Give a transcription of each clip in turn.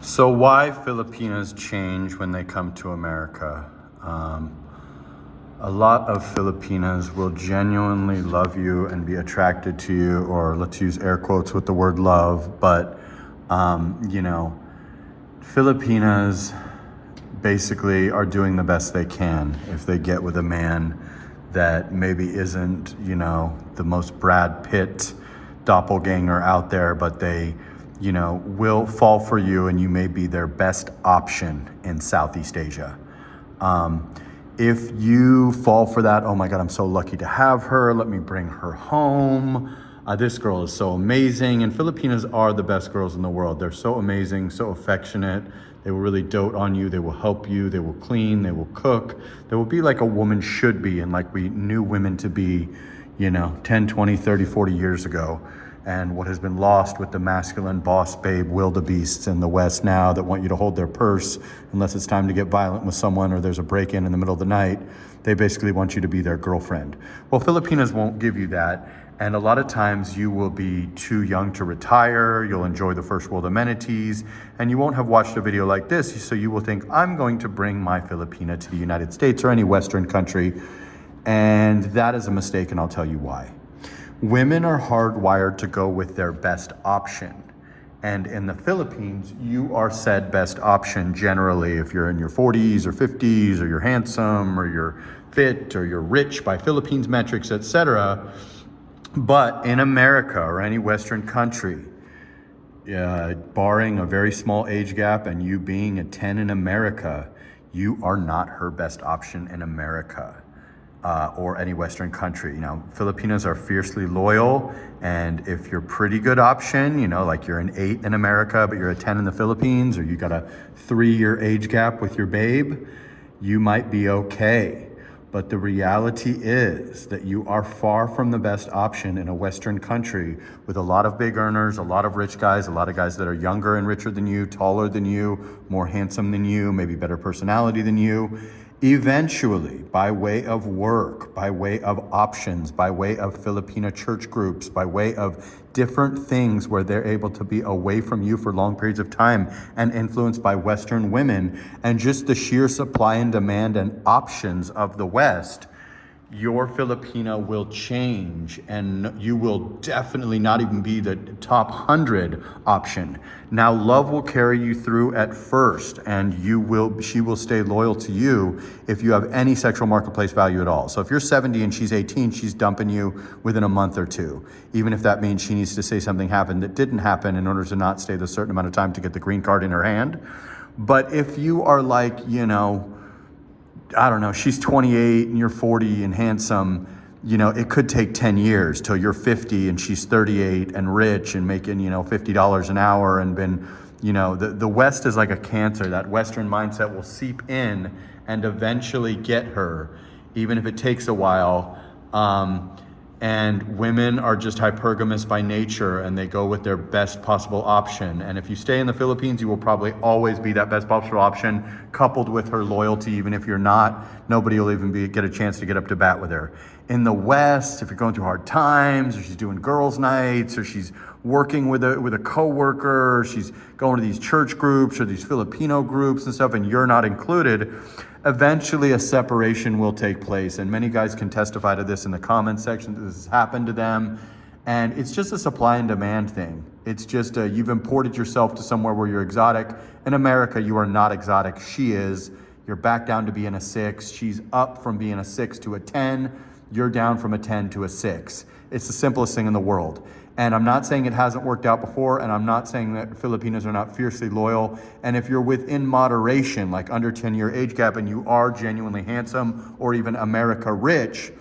So why Filipinas change when they come to America? A lot of Filipinas will genuinely love you and be attracted to you, or let's use air quotes with the word love, but Filipinas basically are doing the best they can if they get with a man that maybe isn't, the most Brad Pitt doppelganger out there, but they will fall for you and you may be their best option in Southeast Asia. If you fall for that, oh my God, I'm so lucky to have her, let me bring her home. This girl is so amazing. And Filipinas are the best girls in the world. They're so amazing, so affectionate. They will really dote on you. They will help you. They will clean. They will cook. They will be like a woman should be and like we knew women to be, 10, 20, 30, 40 years ago. And what has been lost with the masculine boss babe wildebeests in the West now that want you to hold their purse unless it's time to get violent with someone or there's a break-in in the middle of the night. They basically want you to be their girlfriend. Well, Filipinas won't give you that. And a lot of times you will be too young to retire. You'll enjoy the first world amenities and you won't have watched a video like this. So you will think, I'm going to bring my Filipina to the United States or any Western country. And that is a mistake, and I'll tell you why. Women are hardwired to go with their best option. And in the Philippines, you are said best option generally if you're in your 40s or 50s or you're handsome or you're fit or you're rich by Philippines metrics, etc. But in America or any Western country, barring a very small age gap and you being a 10 in America, you are not her best option in America. Or any Western country. Filipinos are fiercely loyal, and if you're pretty good option, like you're an 8 in America, but you're a 10 in the Philippines, or you got a 3-year age gap with your babe, you might be okay. But the reality is that you are far from the best option in a Western country with a lot of big earners, a lot of rich guys, a lot of guys that are younger and richer than you, taller than you, more handsome than you, maybe better personality than you. Eventually, by way of work, by way of options, by way of Filipina church groups, by way of different things where they're able to be away from you for long periods of time and influenced by Western women and just the sheer supply and demand and options of the West, your Filipina will change and you will definitely not even be the top 100 option. Now, love will carry you through at first and she will stay loyal to you if you have any sexual marketplace value at all. So if you're 70 and she's 18, she's dumping you within a month or two, even if that means she needs to say something happened that didn't happen in order to not stay the certain amount of time to get the green card in her hand. But if you are like, I don't know, she's 28 and you're 40 and handsome, it could take 10 years till you're 50 and she's 38 and rich and making, $50 an hour and been, the West is like a cancer. That Western mindset will seep in and eventually get her, even if it takes a while. And women are just hypergamous by nature and they go with their best possible option. And if you stay in the Philippines, you will probably always be that best possible option coupled with her loyalty. Even if you're not, nobody will even get a chance to get up to bat with her. In the West, if you're going through hard times or she's doing girls' nights or she's working with a coworker, or she's going to these church groups or these Filipino groups and stuff and you're not included, eventually a separation will take place. And many guys can testify to this in the comments section that this has happened to them. And it's just a supply and demand thing. It's just you've imported yourself to somewhere where you're exotic. In America, you are not exotic. She is. You're back down to being a 6. She's up from being a 6 to a 10. You're down from a 10 to a 6. It's the simplest thing in the world. And I'm not saying it hasn't worked out before, and I'm not saying that Filipinos are not fiercely loyal. And if you're within moderation, like under 10-year age gap, and you are genuinely handsome or even America rich,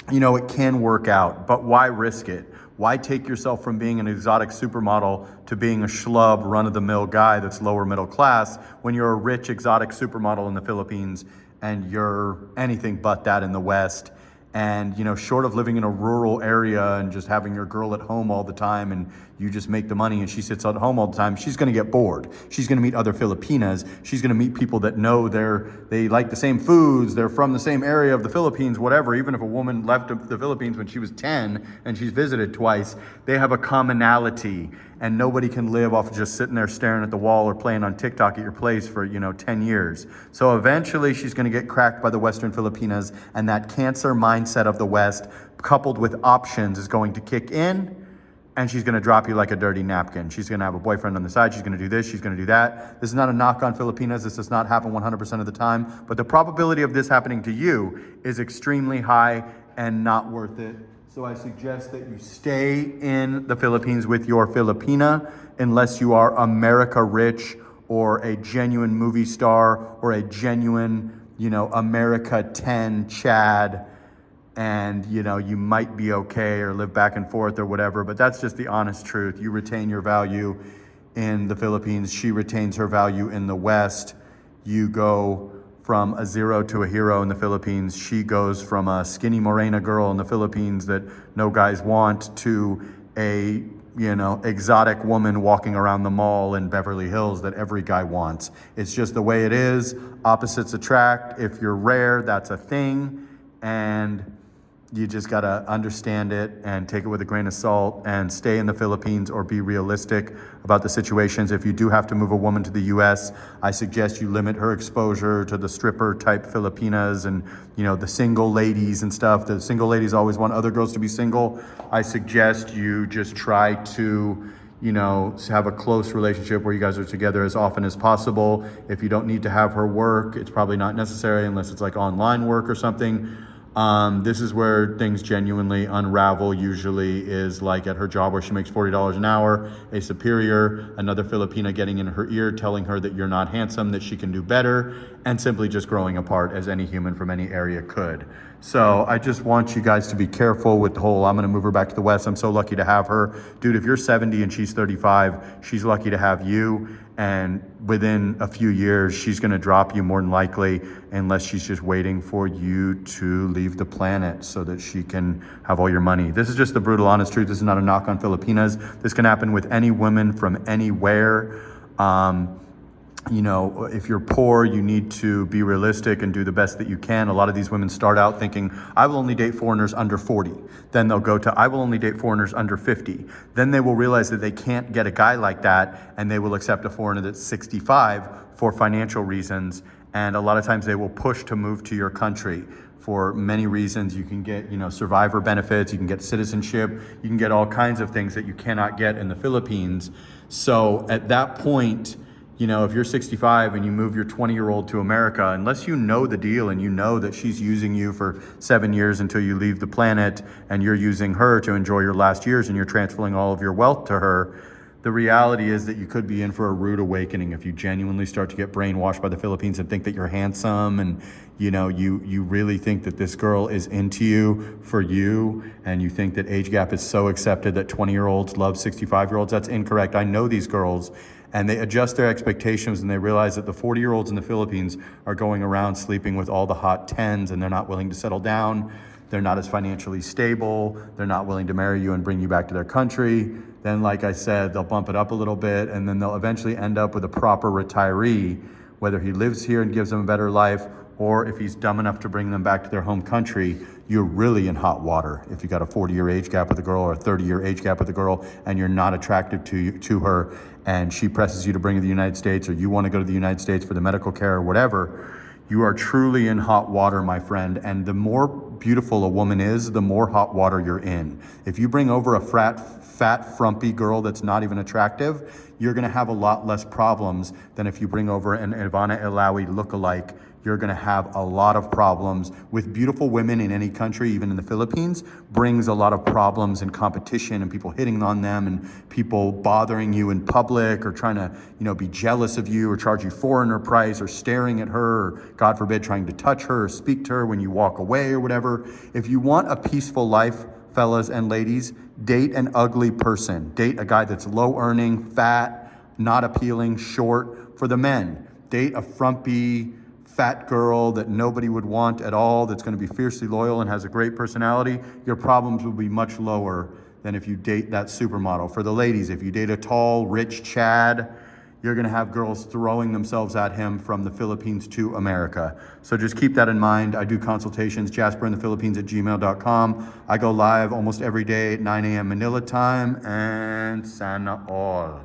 it can work out. But why risk it? Why take yourself from being an exotic supermodel to being a schlub, run-of-the-mill guy that's lower middle class when you're a rich, exotic supermodel in the Philippines and you're anything but that in the West? And, short of living in a rural area and just having your girl at home all the time and you just make the money and she sits at home all the time, she's going to get bored. She's going to meet other Filipinas. She's going to meet people that know they like the same foods, they're from the same area of the Philippines, whatever. Even if a woman left the Philippines when she was 10 and she's visited twice, they have a commonality. And nobody can live off of just sitting there staring at the wall or playing on TikTok at your place for, 10 years. So eventually she's going to get cracked by the Western Filipinas, and that cancer mindset of the West coupled with options is going to kick in, and she's going to drop you like a dirty napkin. She's going to have a boyfriend on the side. She's going to do this. She's going to do that. This is not a knock on Filipinas. This does not happen 100% of the time. But the probability of this happening to you is extremely high and not worth it. So I suggest that you stay in the Philippines with your Filipina unless you are America rich or a genuine movie star or a genuine, America 10 Chad, and, you might be okay or live back and forth or whatever, but that's just the honest truth. You retain your value in the Philippines. She retains her value in the West. You go from a zero to a hero in the Philippines. She goes from a skinny morena girl in the Philippines that no guys want to a, exotic woman walking around the mall in Beverly Hills that every guy wants. It's just the way it is. Opposites attract. If you're rare, that's a thing. And you just got to understand it and take it with a grain of salt and stay in the Philippines or be realistic about the situations. If you do have to move a woman to the US, I suggest you limit her exposure to the stripper type Filipinas and, the single ladies and stuff. The single ladies always want other girls to be single. I suggest you just try to, have a close relationship where you guys are together as often as possible. If you don't need to have her work, it's probably not necessary unless it's like online work or something. This is where things genuinely unravel, usually is like at her job where she makes $40 an hour, a superior, another Filipina getting in her ear, telling her that you're not handsome, that she can do better, and simply just growing apart as any human from any area could. So I just want you guys to be careful with the whole, I'm going to move her back to the West. I'm so lucky to have her. Dude, if you're 70 and she's 35, she's lucky to have you. And within a few years, she's going to drop you more than likely, unless she's just waiting for you to leave the planet so that she can have all your money. This is just the brutal, honest truth. This is not a knock on Filipinas. This can happen with any woman from anywhere. If you're poor, you need to be realistic and do the best that you can. A lot of these women start out thinking, I will only date foreigners under 40. Then they'll go to, I will only date foreigners under 50. Then they will realize that they can't get a guy like that, and they will accept a foreigner that's 65 for financial reasons. And a lot of times they will push to move to your country for many reasons. You can get, survivor benefits, you can get citizenship, you can get all kinds of things that you cannot get in the Philippines. So at that point, if you're 65 and you move your 20-year-old to America, unless you know the deal and you know that she's using you for 7 years until you leave the planet and you're using her to enjoy your last years and you're transferring all of your wealth to her, the reality is that you could be in for a rude awakening if you genuinely start to get brainwashed by the Philippines and think that you're handsome and you really think that this girl is into you for you, and you think that age gap is so accepted that 20-year-olds love 65-year-olds. That's incorrect. I know these girls, and they adjust their expectations and they realize that the 40-year-olds in the Philippines are going around sleeping with all the hot 10s, and they're not willing to settle down. They're not as financially stable. They're not willing to marry you and bring you back to their country. Then, like I said, they'll bump it up a little bit, and then they'll eventually end up with a proper retiree, whether he lives here and gives them a better life, or if he's dumb enough to bring them back to their home country. You're really in hot water if you got a 40-year age gap with a girl or a 30-year age gap with a girl, and you're not attractive to her, and she presses you to bring her to the United States, or you want to go to the United States for the medical care or whatever. You are truly in hot water, my friend. And the more beautiful a woman is, the more hot water you're in. If you bring over a fat, frumpy girl that's not even attractive, you're going to have a lot less problems than if you bring over an Ivana Ilawi lookalike. You're going to have a lot of problems. With beautiful women in any country, even in the Philippines, brings a lot of problems and competition and people hitting on them and people bothering you in public or trying to, be jealous of you or charge you foreigner price or staring at her or, God forbid, trying to touch her or speak to her when you walk away or whatever. If you want a peaceful life, fellas and ladies, date an ugly person. Date a guy that's low earning, fat, not appealing, short. For the men, date a frumpy, fat girl that nobody would want at all, that's going to be fiercely loyal and has a great personality. Your problems will be much lower than if you date that supermodel. For the ladies, if you date a tall, rich Chad, you're gonna have girls throwing themselves at him from the Philippines to America. So just keep that in mind. I do consultations, Jasperinthephilippines@gmail.com. I go live almost every day at 9 a.m. Manila time, and sana all.